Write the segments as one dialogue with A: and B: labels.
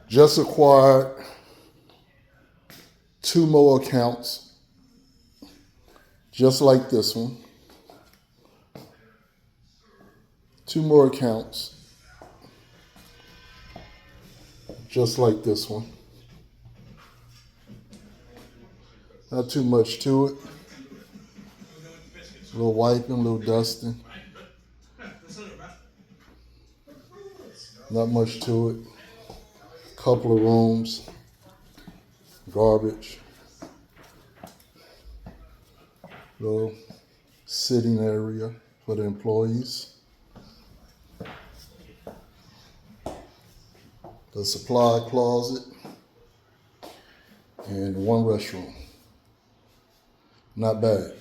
A: Just acquired 2 more accounts, just like this one. 2 more accounts, just like this one. Not too much to it. A little wiping, a little dusting. Not much to it. Couple of rooms, garbage, little sitting area for the employees, the supply closet, and 1 restroom. Not bad.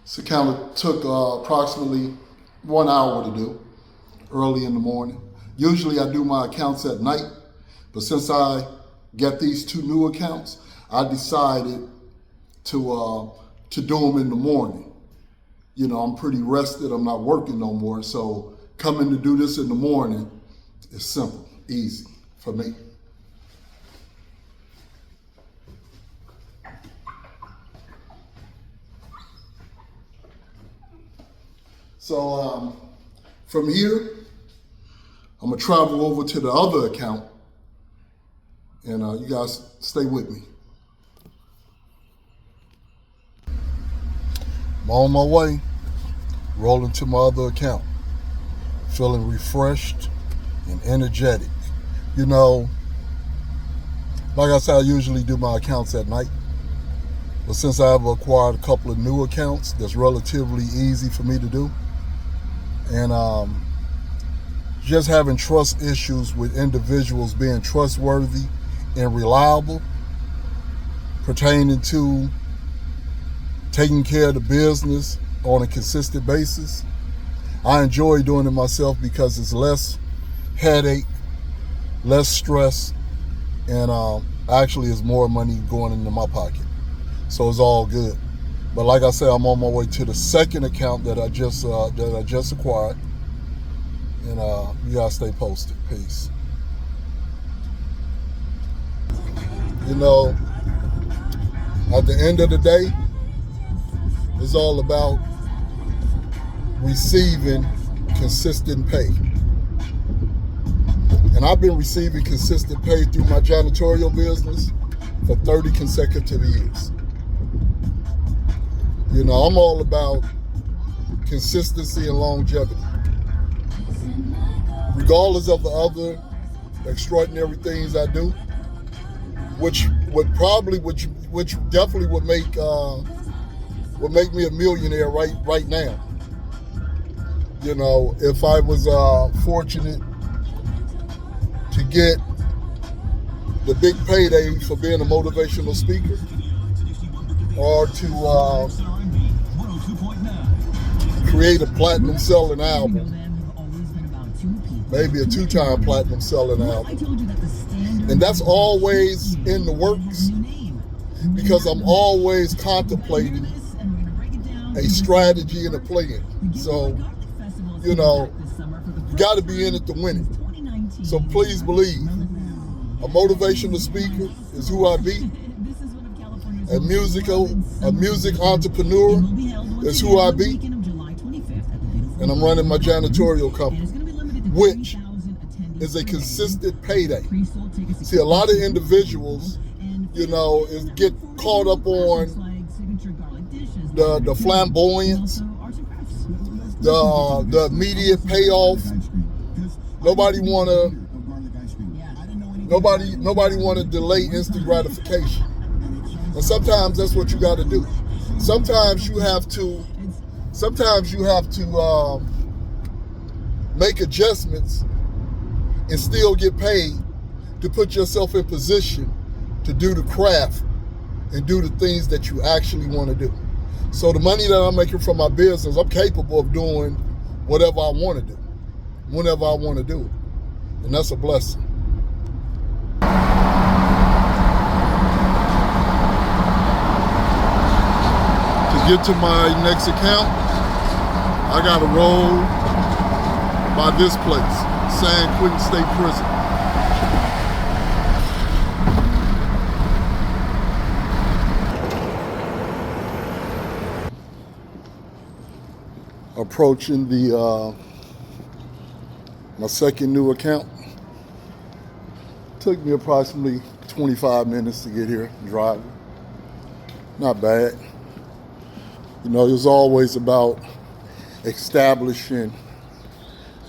A: This account took approximately 1 hour to do, early in the morning. Usually I do my accounts at night, but since I got these 2 new accounts, I decided to do them in the morning. You know, I'm pretty rested, I'm not working no more, so coming to do this in the morning is simple, easy for me. So from here, I'm gonna travel over to the other account, and you guys stay with me. I'm on my way, rolling to my other account, feeling refreshed and energetic. You know, like I said, I usually do my accounts at night, but since I've acquired a couple of new accounts, that's relatively easy for me to do. And just having trust issues with individuals being trustworthy and reliable pertaining to taking care of the business on a consistent basis. I enjoy doing it myself because it's less headache, less stress, and actually it's more money going into my pocket. So it's all good. But like I said, I'm on my way to the second account that I just acquired. And you guys stay posted. Peace. You know, at the end of the day, it's all about receiving consistent pay. And I've been receiving consistent pay through my janitorial business for 30 consecutive years. You know, I'm all about consistency and longevity. Regardless of the other extraordinary things I do, which definitely would make me a millionaire right now. You know, if I was fortunate to get the big payday for being a motivational speaker, or to create a platinum selling album, maybe a 2-time platinum selling album. And that's always in the works because I'm always contemplating a strategy and a plan. So, you know, you got to be in it to win it. So please believe, a motivational speaker is who I be. A music entrepreneur is who I be. And I'm running my janitorial company, which is a consistent payday. See, a lot of individuals, you know, get caught up on the flamboyance, the immediate payoff. Nobody wanna delay instant gratification. And sometimes that's what you got to do. Sometimes you have to make adjustments and still get paid to put yourself in position to do the craft and do the things that you actually want to do. So the money that I'm making from my business, I'm capable of doing whatever I want to do, whenever I want to do it. And that's a blessing. get to my next account, I gotta roll by this place, San Quentin State Prison. Approaching the my second new account. Took me approximately 25 minutes to get here driving. Not bad. You know, it was always about establishing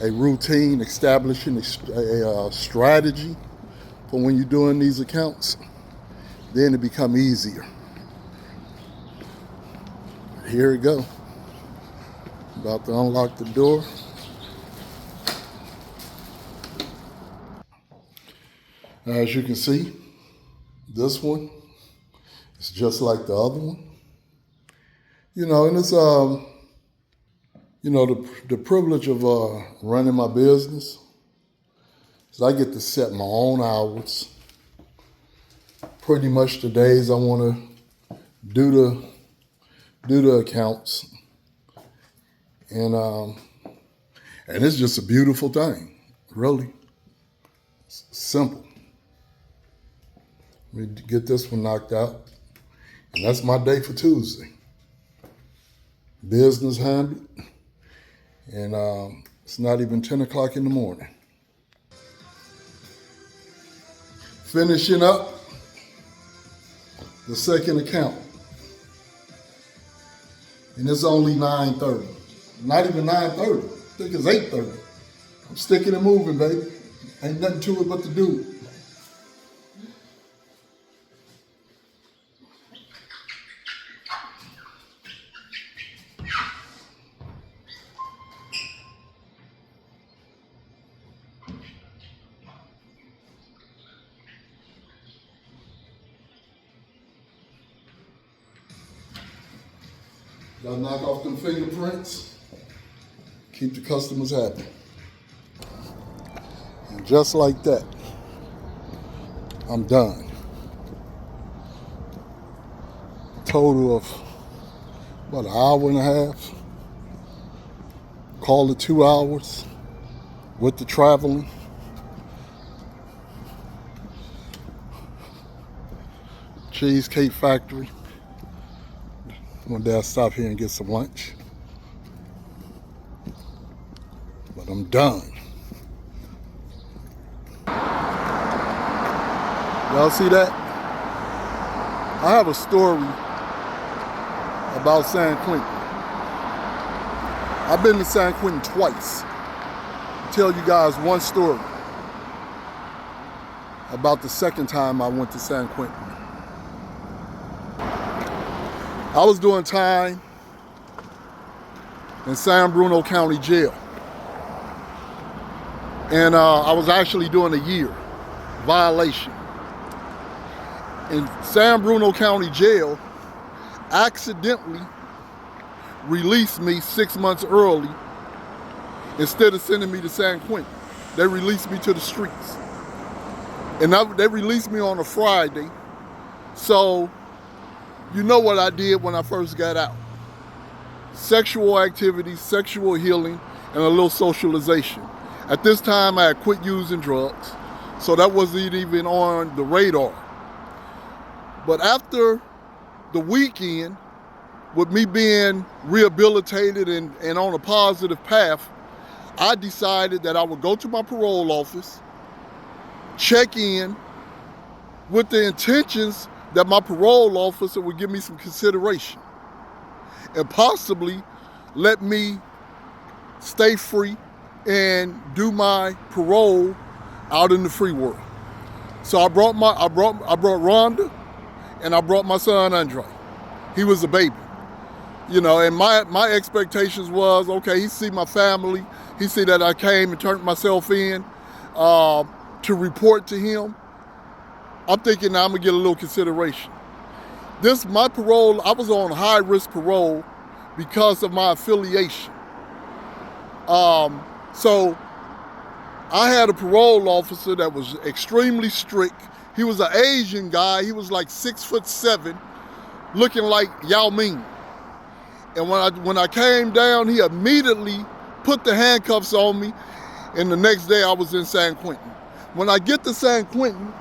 A: a routine, establishing a strategy for when you're doing these accounts. Then it become easier. Here we go. About to unlock the door. As you can see, this one is just like the other one. You know, and it's you know, the privilege of running my business is I get to set my own hours. Pretty much the days I want to do the accounts. And it's just a beautiful thing, really. It's simple. Let me get this one knocked out. And that's my day for Tuesday. Business handled. And it's not even 10 o'clock in the morning. Finishing up the second account. And it's only 9:30. Not even 9:30. I think it's 8:30. I'm sticking and moving, baby. Ain't nothing to it but to do it. Gotta knock off them fingerprints. Keep the customers happy. And just like that, I'm done. Total of about an hour and a half. Call it 2 hours with the traveling. Cheesecake Factory. One day I'll stop here and get some lunch. But I'm done. Y'all see that? I have a story about San Quentin. I've been to San Quentin twice. I'll tell you guys one story about the second time I went to San Quentin. I was doing time in San Bruno County Jail. And I was actually doing a year violation. And San Bruno County Jail accidentally released me 6 months early instead of sending me to San Quentin. They released me to the streets. And they released me on a Friday. So, you know what I did when I first got out. Sexual activity, sexual healing, and a little socialization. At this time, I had quit using drugs, so that wasn't even on the radar. But after the weekend, with me being rehabilitated and on a positive path, I decided that I would go to my parole office, check in with the intentions that my parole officer would give me some consideration and possibly let me stay free and do my parole out in the free world. So I brought Rhonda and I brought my son Andre. He was a baby. You know, and my expectations was, okay, he see my family, he see that I came and turned myself in to report to him. I'm thinking now I'm gonna get a little consideration. My parole, I was on high risk parole because of my affiliation. So I had a parole officer that was extremely strict. He was an Asian guy. He was like 6'7", looking like Yao Ming. And when I came down, he immediately put the handcuffs on me. And the next day I was in San Quentin. When I get to San Quentin,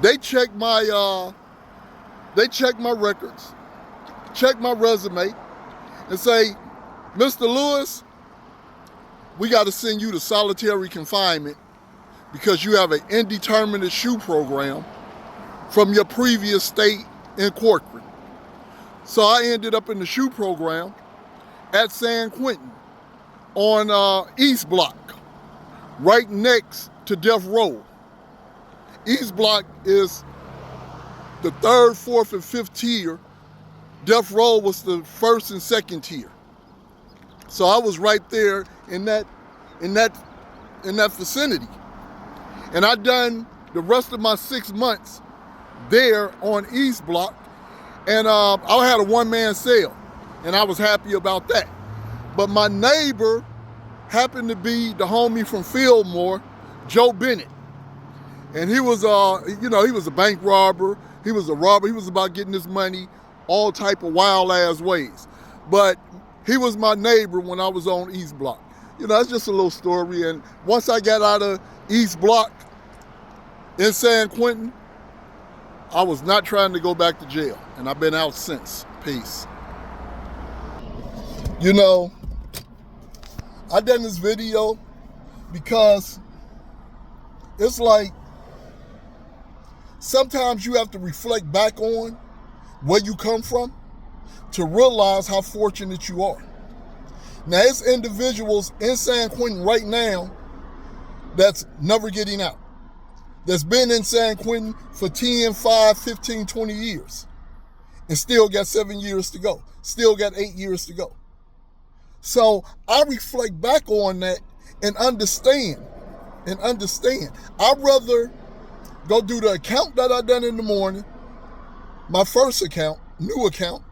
A: they check my records, check my resume, and say, Mr. Lewis, we got to send you to solitary confinement because you have an indeterminate shoe program from your previous state in Corcoran. So I ended up in the shoe program at San Quentin on East Block, right next to Death Row. East Block is the 3rd, 4th, and 5th tier. Death Row was the 1st and 2nd tier. So I was right there in that vicinity. And I done the rest of my 6 months there on East Block, and I had a one-man cell, and I was happy about that. But my neighbor happened to be the homie from Fillmore, Joe Bennett. And he was he was a bank robber, he was a robber, he was about getting his money all type of wild-ass ways. But he was my neighbor when I was on East Block. That's just a little story. And once I got out of East Block in San Quentin, I was not trying to go back to jail. And I've been out since. Peace. I done this video because it's like sometimes you have to reflect back on where you come from to realize how fortunate you are. Now, there's individuals in San Quentin right now that's never getting out, that's been in San Quentin for 10, 5, 15, 20 years, and still got 7 years to go, still got 8 years to go. So I reflect back on that and understand. I'd rather go do the account that I done in the morning, my first account, new account,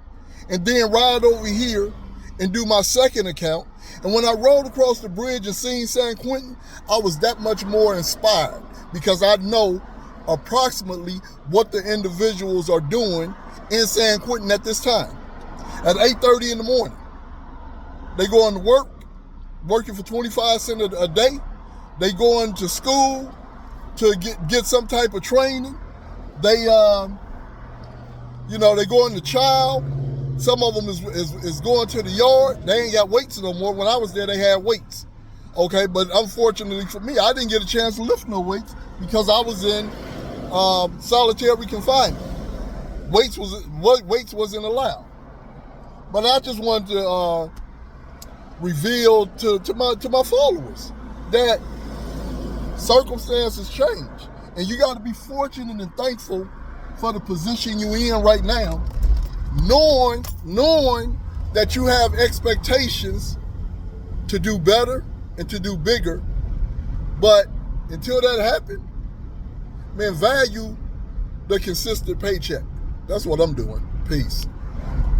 A: and then ride over here and do my second account. And when I rode across the bridge and seen San Quentin, I was that much more inspired because I know approximately what the individuals are doing in San Quentin at this time. At 8:30 in the morning, they going to work, working for 25 cents a day. They going to school to get some type of training. They they going to child. Some of them is going to the yard. They ain't got weights no more. When I was there, they had weights. Okay, but unfortunately for me, I didn't get a chance to lift no weights because I was in solitary confinement. Weights wasn't allowed. But I just wanted to reveal to my followers that circumstances change, and you got to be fortunate and thankful for the position you in right now, knowing that you have expectations to do better and to do bigger. But until that happens, man, value the consistent paycheck. That's what I'm doing. Peace.